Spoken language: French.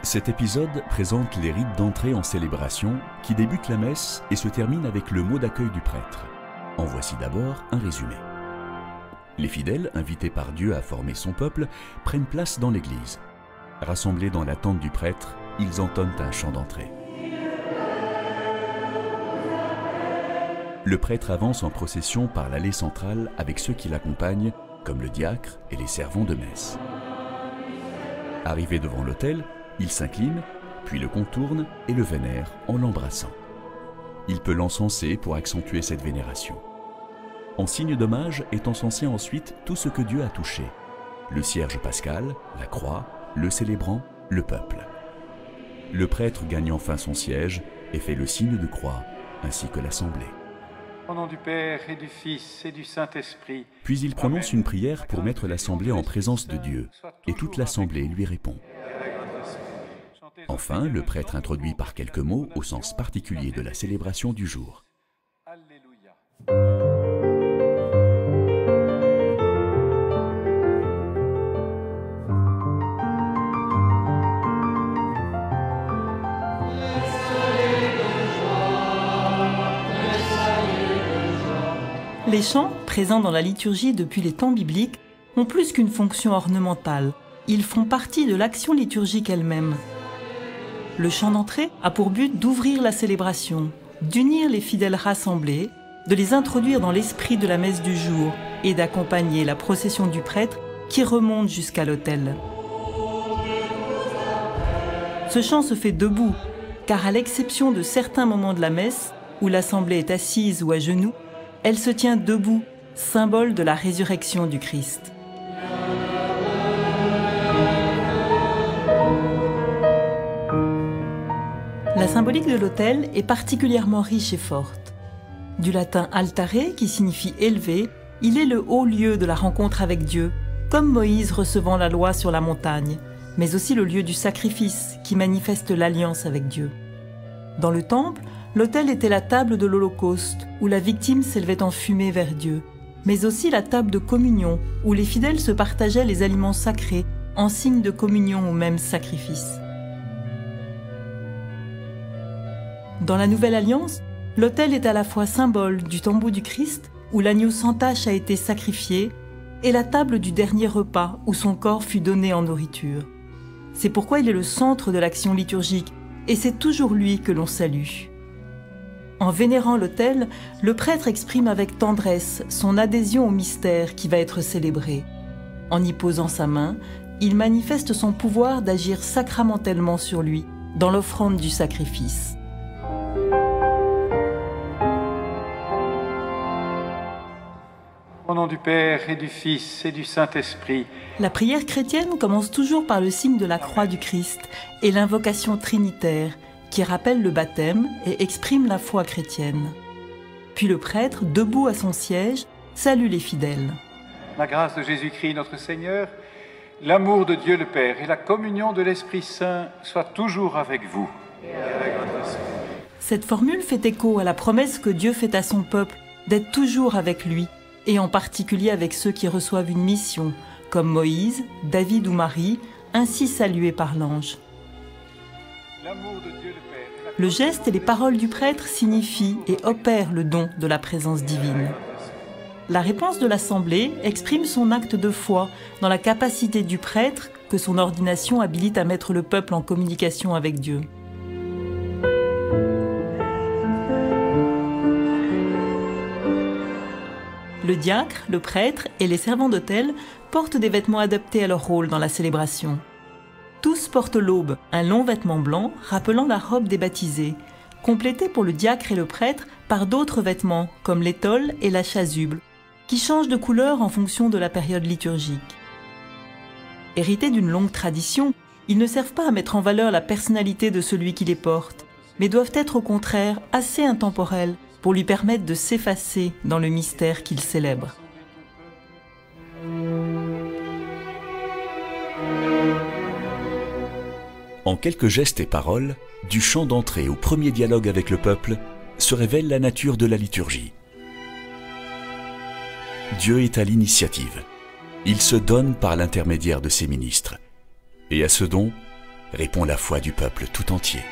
Cet épisode présente les rites d'entrée en célébration qui débutent la messe et se terminent avec le mot d'accueil du prêtre. En voici d'abord un résumé. Les fidèles, invités par Dieu à former son peuple, prennent place dans l'église. Rassemblés dans la tente du prêtre, ils entonnent un chant d'entrée. Le prêtre avance en procession par l'allée centrale avec ceux qui l'accompagnent, comme le diacre et les servants de messe. Arrivé devant l'autel, il s'incline, puis le contourne et le vénère en l'embrassant. Il peut l'encenser pour accentuer cette vénération. En signe d'hommage est encensé ensuite tout ce que Dieu a touché. Le cierge pascal, la croix, le célébrant, le peuple. Le prêtre gagne enfin son siège et fait le signe de croix, ainsi que l'assemblée. Au nom du Père et du Fils et du Saint-Esprit. Puis il prononce une prière pour mettre l'assemblée en présence de Dieu, et toute l'assemblée lui répond. Enfin, le prêtre introduit par quelques mots au sens particulier de la célébration du jour. Alléluia. Les chants, présents dans la liturgie depuis les temps bibliques, ont plus qu'une fonction ornementale. Ils font partie de l'action liturgique elle-même. Le chant d'entrée a pour but d'ouvrir la célébration, d'unir les fidèles rassemblés, de les introduire dans l'esprit de la messe du jour et d'accompagner la procession du prêtre qui remonte jusqu'à l'autel. Ce chant se fait debout, car à l'exception de certains moments de la messe, où l'assemblée est assise ou à genoux, elle se tient debout, symbole de la résurrection du Christ. La symbolique de l'autel est particulièrement riche et forte. Du latin altare, qui signifie élevé, il est le haut lieu de la rencontre avec Dieu, comme Moïse recevant la loi sur la montagne, mais aussi le lieu du sacrifice, qui manifeste l'alliance avec Dieu. Dans le temple, l'autel était la table de l'Holocauste, où la victime s'élevait en fumée vers Dieu, mais aussi la table de communion, où les fidèles se partageaient les aliments sacrés, en signe de communion au même sacrifice. Dans la Nouvelle Alliance, l'autel est à la fois symbole du tombeau du Christ, où l'agneau sans tache a été sacrifié, et la table du dernier repas, où son corps fut donné en nourriture. C'est pourquoi il est le centre de l'action liturgique, et c'est toujours lui que l'on salue. En vénérant l'autel, le prêtre exprime avec tendresse son adhésion au mystère qui va être célébré. En y posant sa main, il manifeste son pouvoir d'agir sacramentellement sur lui, dans l'offrande du sacrifice. Au nom du Père et du Fils et du Saint-Esprit. La prière chrétienne commence toujours par le signe de la croix du Christ et l'invocation trinitaire, qui rappelle le baptême et exprime la foi chrétienne. Puis le prêtre, debout à son siège, salue les fidèles. La grâce de Jésus-Christ notre Seigneur, l'amour de Dieu le Père et la communion de l'Esprit Saint soient toujours avec vous. Et avec votre esprit. Cette formule fait écho à la promesse que Dieu fait à son peuple d'être toujours avec lui, et en particulier avec ceux qui reçoivent une mission, comme Moïse, David ou Marie, ainsi salués par l'ange. Le geste et les paroles du prêtre signifient et opèrent le don de la présence divine. La réponse de l'assemblée exprime son acte de foi dans la capacité du prêtre que son ordination habilite à mettre le peuple en communication avec Dieu. Le diacre, le prêtre et les servants d'autel portent des vêtements adaptés à leur rôle dans la célébration. Tous portent l'aube, un long vêtement blanc rappelant la robe des baptisés, complété pour le diacre et le prêtre par d'autres vêtements comme l'étole et la chasuble, qui changent de couleur en fonction de la période liturgique. Hérités d'une longue tradition, ils ne servent pas à mettre en valeur la personnalité de celui qui les porte, mais doivent être au contraire assez intemporels pour lui permettre de s'effacer dans le mystère qu'il célèbre. En quelques gestes et paroles, du chant d'entrée au premier dialogue avec le peuple, se révèle la nature de la liturgie. Dieu est à l'initiative. Il se donne par l'intermédiaire de ses ministres. Et à ce don, répond la foi du peuple tout entier.